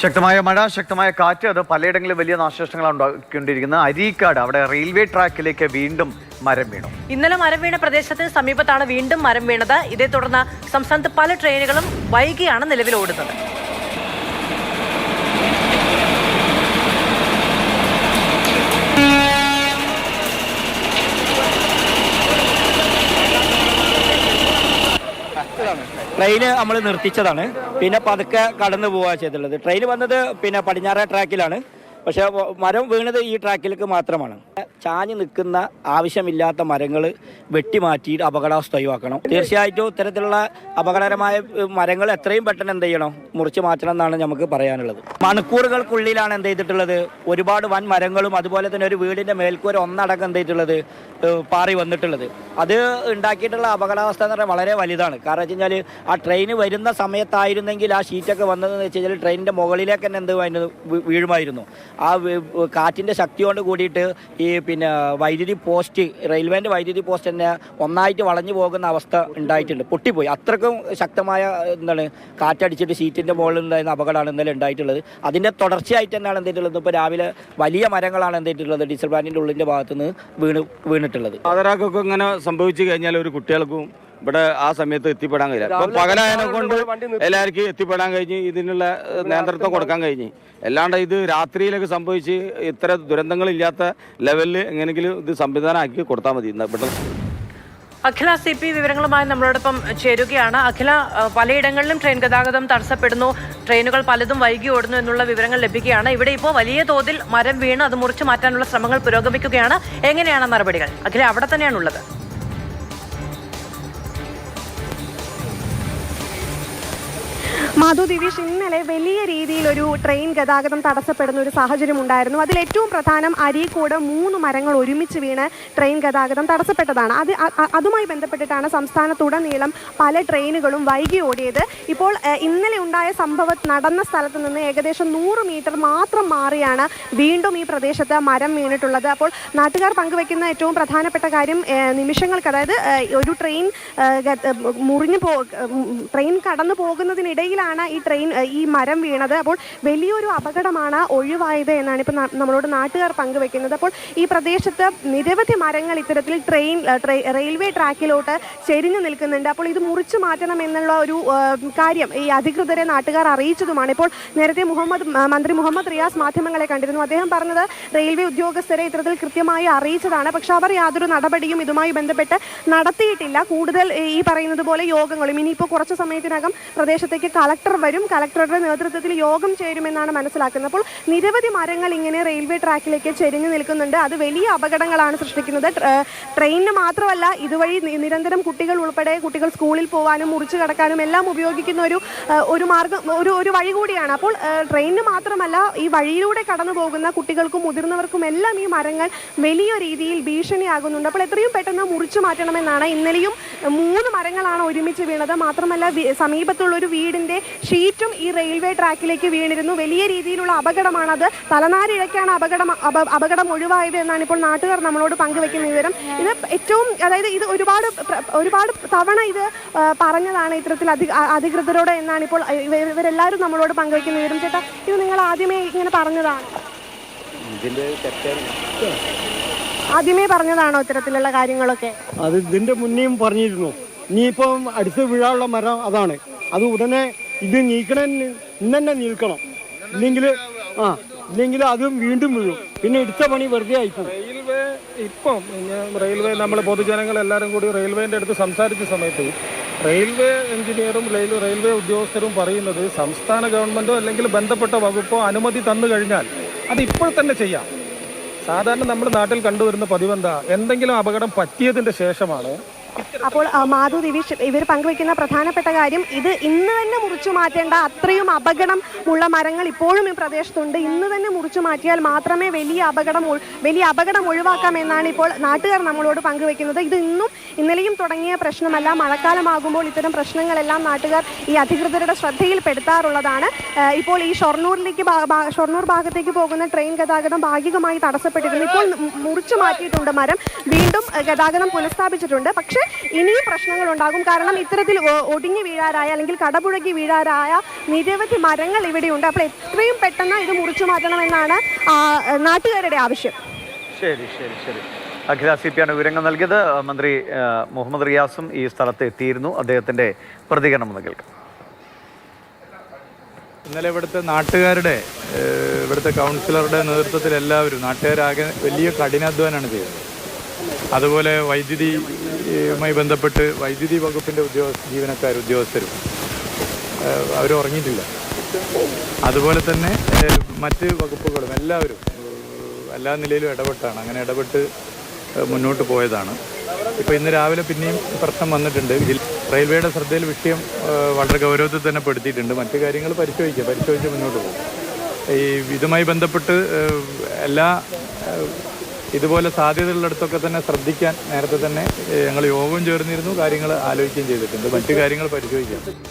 ശക്തമായ മഴ, ശക്തമായ കാറ്റ്, അത് പലയിടങ്ങളിലും വലിയ നാശനഷ്ടങ്ങളാണ് ഉണ്ടാക്കിക്കൊണ്ടിരിക്കുന്നത്. അരീക്കാട് അവിടെ റെയിൽവേ ട്രാക്കിലേക്ക് വീണ്ടും മരം വീണു. ഇന്നലെ മരം വീണ പ്രദേശത്തിന് സമീപത്താണ് വീണ്ടും മരം വീണത്. ഇതേ തുടർന്ന് സംസ്ഥാനത്ത് പല ട്രെയിനുകളും വൈകിയാണ് നിലവിൽ ഓടുന്നത്. ട്രെയിന് നമ്മൾ നിർത്തിച്ചതാണ്, പിന്നെ പതുക്കെ കടന്നു പോവുക ചെയ്തിട്ടുള്ളത്. ട്രെയിൻ വന്നത് പിന്നെ പടിഞ്ഞാറേ ട്രാക്കിലാണ്, പക്ഷേ മരം വീണത് ഈ ട്രാക്കിലേക്ക് മാത്രമാണ്. ചാഞ്ഞു നിൽക്കുന്ന ആവശ്യമില്ലാത്ത മരങ്ങൾ വെട്ടിമാറ്റി അപകടാവസ്ഥ ഒഴിവാക്കണം. തീർച്ചയായിട്ടും ഇത്തരത്തിലുള്ള അപകടകരമായ മരങ്ങൾ എത്രയും പെട്ടെന്ന് എന്ത് ചെയ്യണം, മുറിച്ച് മാറ്റണം എന്നാണ് നമുക്ക് പറയാനുള്ളത്. മണിക്കൂറുകൾക്കുള്ളിലാണ് എന്ത് ചെയ്തിട്ടുള്ളത്, ഒരുപാട് വൻ മരങ്ങളും അതുപോലെ തന്നെ ഒരു വീടിൻ്റെ മേൽക്കൂര ഒന്നടക്കം എന്ത് ചെയ്തിട്ടുള്ളത് പാറി വന്നിട്ടുള്ളത്. അത് ഉണ്ടാക്കിയിട്ടുള്ള അപകടാവസ്ഥ എന്ന് പറഞ്ഞാൽ വളരെ വലുതാണ്. കാരണം വെച്ച് കഴിഞ്ഞാൽ ആ ട്രെയിൻ വരുന്ന സമയത്തായിരുന്നെങ്കിൽ ആ ഷീറ്റൊക്കെ വന്നതെന്ന് വെച്ച് കഴിഞ്ഞാൽ ട്രെയിനിൻ്റെ മുകളിലേക്ക് തന്നെ എന്ത് വീഴുമായിരുന്നു. ആ കാറ്റിൻ്റെ ശക്തി കൊണ്ട് കൂടിയിട്ട് ഈ പിന്നെ വൈദ്യുതി പോസ്റ്റ്, റെയിൽവേൻ്റെ വൈദ്യുതി പോസ്റ്റ് തന്നെ ഒന്നായിട്ട് വളഞ്ഞു പോകുന്ന അവസ്ഥ ഉണ്ടായിട്ടുണ്ട്, പൊട്ടിപ്പോയി. അത്രക്കും ശക്തമായ കാറ്റടിച്ചിട്ട് ഷീറ്റിൻ്റെ മുകളിൽ ഉണ്ടായിരുന്ന അപകടമാണ് ഇന്നലെ ഉണ്ടായിട്ടുള്ളത്. അതിൻ്റെ തുടർച്ചയായിട്ട് തന്നെയാണ് എന്തിട്ടുള്ളത്, ഇപ്പോൾ രാവിലെ വലിയ മരങ്ങളാണ് എന്തിട്ടുള്ളത് ഡീസൽ പ്ലാന്റിൻ്റെ ഉള്ളിൻ്റെ ഭാഗത്തുനിന്ന് വീണിട്ടുള്ളത്. ആദരാക്കൊക്കെ ഇങ്ങനെ സംഭവിച്ചു കഴിഞ്ഞാൽ ഒരു കുട്ടികൾക്കും ഇവിടെ ആ സമയത്ത് എത്തിപ്പെടാൻ കഴിയില്ല. അപ്പം പകലായതിനെ കൊണ്ട് എല്ലാവർക്കും എത്തിപ്പെടാൻ കഴിഞ്ഞ് ഇതിനുള്ള നേതൃത്വം കൊടുക്കാൻ കഴിഞ്ഞ്. അല്ലാണ്ട് ഇത് രാത്രിയിലൊക്കെ സംഭവിച്ച് ഇത്ര ദുരന്തങ്ങളില്ലാത്ത ലെവലിൽ എങ്ങനെയെങ്കിലും ഇത് സംവിധാനമാക്കി കൊടുത്താൽ മതി. അഖില CP വിവരങ്ങളുമായി നമ്മളോടൊപ്പം ചേരുകയാണ്. അഖില, പലയിടങ്ങളിലും ട്രെയിൻ ഗതാഗതം തടസ്സപ്പെടുന്നു, ട്രെയിനുകൾ പലതും വൈകി ഓടുന്നു എന്നുള്ള വിവരങ്ങൾ ലഭിക്കുകയാണ്. ഇവിടെ ഇപ്പോൾ വലിയ തോതിൽ മരം വീണ് അത് മുറിച്ചു മാറ്റാനുള്ള ശ്രമങ്ങൾ പുരോഗമിക്കുകയാണ്. എങ്ങനെയാണ് നടപടികൾ? അഖില അവിടെ തന്നെയാണുള്ളത്. മാധു, ദിവിഷ്, ഇന്നലെ വലിയ രീതിയിലൊരു ട്രെയിൻ ഗതാഗതം തടസ്സപ്പെടുന്ന ഒരു സാഹചര്യം ഉണ്ടായിരുന്നു. അതിൽ ഏറ്റവും പ്രധാനം അരീക്കോട് 3 മരങ്ങൾ ഒരുമിച്ച് വീണ് ട്രെയിൻ ഗതാഗതം തടസ്സപ്പെട്ടതാണ്. അതുമായി ബന്ധപ്പെട്ടിട്ടാണ് സംസ്ഥാനത്തുടനീളം പല ട്രെയിനുകളും വൈകി ഓടിയത്. ഇപ്പോൾ ഇന്നലെ ഉണ്ടായ സംഭവം നടന്ന സ്ഥലത്ത് നിന്ന് ഏകദേശം 100 മീറ്റർ മാത്രം മാറിയാണ് വീണ്ടും ഈ പ്രദേശത്ത് മരം വീണിട്ടുള്ളത്. അപ്പോൾ നാട്ടുകാർ പങ്കുവയ്ക്കുന്ന ഏറ്റവും പ്രധാനപ്പെട്ട കാര്യം, നിമിഷങ്ങൾക്ക്, അതായത് ഒരു ട്രെയിൻ ട്രെയിൻ കടന്നു പോകുന്നതിനിടയിലാണ് ഈ മരം വീണത്. അപ്പോൾ വലിയൊരു അപകടമാണ് ഒഴിവായത് എന്നാണ് ഇപ്പോൾ നമ്മളോട് നാട്ടുകാർ പങ്കുവെക്കുന്നത്. അപ്പോൾ ഈ പ്രദേശത്ത് നിരവധി മരങ്ങൾ ഇത്തരത്തിൽ റെയിൽവേ ട്രാക്കിലോട്ട് ചെരിഞ്ഞു നിൽക്കുന്നുണ്ട്. അപ്പോൾ ഇത് മുറിച്ചു മാറ്റണം എന്നുള്ള ഒരു കാര്യം ഈ അധികൃതരെ നാട്ടുകാർ അറിയിച്ചതുമാണ്. ഇപ്പോൾ നേരത്തെ മന്ത്രി മുഹമ്മദ് റിയാസ് മാധ്യമങ്ങളെ കണ്ടിരുന്നു. അദ്ദേഹം പറഞ്ഞത് റെയിൽവേ ഉദ്യോഗസ്ഥരെ ഇത്തരത്തിൽ കൃത്യമായി അറിയിച്ചതാണ്, പക്ഷെ അവർ യാതൊരു നടപടിയും ഇതുമായി ബന്ധപ്പെട്ട് നടത്തിയിട്ടില്ല. കൂടുതൽ ഈ പറയുന്നത് പോലെ യോഗങ്ങളും, ഇനിയിപ്പോൾ കുറച്ച് സമയത്തിനകം പ്രദേശത്തേക്ക് കളക്ടർ വരും, കളക്ടറുടെ നേതൃത്വത്തിൽ യോഗം ചേരുമെന്നാണ് മനസ്സിലാക്കുന്നത്. അപ്പോൾ നിരവധി മരങ്ങൾ ഇങ്ങനെ റെയിൽവേ ട്രാക്കിലേക്ക് ചെരിഞ്ഞു നിൽക്കുന്നുണ്ട്. അത് വലിയ അപകടങ്ങളാണ് സൃഷ്ടിക്കുന്നത്. ട്രെയിനിന് മാത്രമല്ല, ഇതുവഴി നിരന്തരം കുട്ടികൾ സ്കൂളിൽ പോകാനും മുറിച്ചു കടക്കാനും എല്ലാം ഉപയോഗിക്കുന്ന ഒരു മാർഗം, ഒരു വഴി കൂടിയാണ്. അപ്പോൾ ട്രെയിനിന് മാത്രമല്ല, ഈ വഴിയിലൂടെ കടന്നു പോകുന്ന കുട്ടികൾക്കും മുതിർന്നവർക്കും എല്ലാം ഈ മരങ്ങൾ വലിയ രീതിയിൽ ഭീഷണിയാകുന്നുണ്ട്. അപ്പോൾ എത്രയും പെട്ടെന്ന് മുറിച്ചു മാറ്റണമെന്നാണ്. ഇന്നലെയും 3 മരങ്ങളാണ് ഒരുമിച്ച് വീണത്. മാത്രമല്ല, സമീപത്തുള്ള ഒരു വീടിൻ്റെ ഷീറ്റും ഈ റെയിൽവേ ട്രാക്കിലേക്ക് വീണിരുന്നു. വലിയ രീതിയിലുള്ള അപകടമാണത്. തലനാരിഴയ്ക്കാണ് അപകടം ഒഴിവായത് എന്നാണ് ഇപ്പോൾ നാട്ടുകാർ നമ്മളോട് പങ്കുവെക്കുന്ന വിവരം. ഇത് ഏറ്റവും, അതായത് ഇത് ഒരുപാട് തവണ ഇത് പറഞ്ഞതാണ് ഇത്തരത്തിൽ അധികൃതരോട് എന്നാണ് ഇപ്പോൾ ഇവരെല്ലാവരും നമ്മളോട് പങ്കുവെക്കുന്ന വിവരം. ചേട്ടാ, ഇത് നിങ്ങൾ ആദ്യമേ ഇങ്ങനെ പറഞ്ഞതാണ്? ആദ്യമേ പറഞ്ഞതാണോ ഇത്തരത്തിലുള്ള കാര്യങ്ങളൊക്കെ? അത് ഇതിന്റെ മുന്നേയും പറഞ്ഞിരുന്നു. ഇനിയിപ്പം അടുത്ത് വീഴാനുള്ള മരം അതാണ്. അത് ഉടനെ ഇത് ഇന്ന് തന്നെ നീക്കണം, ഇല്ലെങ്കിൽ അതും വീണ്ടും വീഴും. പിന്നെ എടുത്ത പണി വെറുതെ ആയിപ്പോകും. റെയിൽവേ നമ്മൾ പൊതുജനങ്ങൾ എല്ലാവരും കൂടി റെയിൽവേൻ്റെ അടുത്ത് സംസാരിച്ച സമയത്ത് റെയിൽവേ എഞ്ചിനീയറും റെയിൽവേ ഉദ്യോഗസ്ഥരും പറയുന്നത്, സംസ്ഥാന ഗവൺമെൻറ്റോ അല്ലെങ്കിൽ ബന്ധപ്പെട്ട വകുപ്പോ അനുമതി തന്നു കഴിഞ്ഞാൽ അത് ഇപ്പോൾ തന്നെ ചെയ്യാം. സാധാരണ നമ്മുടെ നാട്ടിൽ കണ്ടുവരുന്ന പതിവെന്താ, എന്തെങ്കിലും അപകടം പറ്റിയതിൻ്റെ ശേഷമാണ്. അപ്പോൾ മാധു, ദിവിഷ്, ഇവർ പങ്കുവയ്ക്കുന്ന പ്രധാനപ്പെട്ട കാര്യം, ഇത് ഇന്ന് തന്നെ മുറിച്ചു മാറ്റേണ്ട അത്രയും അപകടം ഉള്ള മരങ്ങൾ ഇപ്പോഴും ഈ പ്രദേശത്തുണ്ട്. ഇന്ന് തന്നെ മുറിച്ചു മാറ്റിയാൽ മാത്രമേ വലിയ അപകടം ഒഴിവാക്കാമെന്നാണ് ഇപ്പോൾ നാട്ടുകാർ നമ്മളോട് പങ്കുവയ്ക്കുന്നത്. ഇത് ഇന്നലെയും തുടങ്ങിയ പ്രശ്നമല്ല. മഴക്കാലമാകുമ്പോൾ ഇത്തരം പ്രശ്നങ്ങളെല്ലാം നാട്ടുകാർ ഈ അധികൃതരുടെ ശ്രദ്ധയിൽപ്പെടുത്താറുള്ളതാണ്. ഇപ്പോൾ ഈ ഷൊർണൂർ ഭാഗത്തേക്ക് പോകുന്ന ട്രെയിൻ ഗതാഗതം ഭാഗികമായി തടസ്സപ്പെട്ടിരുന്നു. ഇപ്പോൾ മുറിച്ചു മാറ്റിയിട്ടുണ്ട് മരം, വീണ്ടും ഗതാഗതം പുനഃസ്ഥാപിച്ചിട്ടുണ്ട്. പക്ഷേ ഇനിയും പ്രശ്നങ്ങൾ ഉണ്ടാകും. കാരണം ഇത്തരത്തിൽ ഒടിഞ്ഞു വീഴാറായ അല്ലെങ്കിൽ കടപുഴകി വീഴാറായ നിരവധി മരങ്ങൾ ഇവിടെയുണ്ട്. അപ്പോൾ എത്രയും പെട്ടെന്ന് ഇത് മുറിച്ചു മാറ്റണമെന്നാണ് നാട്ടുകാരുടെ ആവശ്യം. ശരി ശരി ശരി. അഖില CP ആണ് വിവരങ്ങൾ നൽകിയത്. മന്ത്രി മുഹമ്മദ് റിയാസും ഈ സ്ഥലത്ത് എത്തിയിരുന്നു. അദ്ദേഹത്തിന്റെ പ്രതികരണം ഒന്ന് കേൾക്കാം. ഇന്നലെ ഇവിടുത്തെ നാട്ടുകാരുടെ ഇവിടുത്തെ കൗൺസിലറുടെ നേതൃത്വത്തിൽ എല്ലാവരും നാട്ടുകാരാകെ വലിയ കഠിനാധ്വാനമാണ് ചെയ്തത്. അതുപോലെ വൈദ്യുതിയുമായി ബന്ധപ്പെട്ട് വൈദ്യുതി വകുപ്പിൻ്റെ ഉദ്യോഗസ്ഥരും അവർ ഉറങ്ങിയിട്ടില്ല. അതുപോലെ തന്നെ മറ്റ് വകുപ്പുകളും എല്ലാവരും എല്ലാ നിലയിലും ഇടപെട്ടാണ്. അങ്ങനെ ഇടപെട്ട് മുന്നോട്ട് പോയതാണ്. ഇപ്പോൾ ഇന്ന് രാവിലെ പിന്നെയും പ്രശ്നം വന്നിട്ടുണ്ട്. റെയിൽവേയുടെ ശ്രദ്ധയിൽ വിഷയം വളരെ ഗൗരവത്തിൽ തന്നെ പെടുത്തിയിട്ടുണ്ട്. മറ്റു കാര്യങ്ങൾ പരിശോധിച്ച് മുന്നോട്ട് പോകും. ഇതുമായി ബന്ധപ്പെട്ട് എല്ലാ ഇതുപോലെ സാധ്യതയുള്ളിടത്തൊക്കെ തന്നെ ശ്രദ്ധിക്കാൻ നേരത്തെ തന്നെ ഞങ്ങൾ യോഗം ചേർന്നിരുന്നു. കാര്യങ്ങൾ ആലോചിക്കുകയും ചെയ്തിട്ടുണ്ട്. മറ്റു കാര്യങ്ങൾ പരിശോധിക്കാം.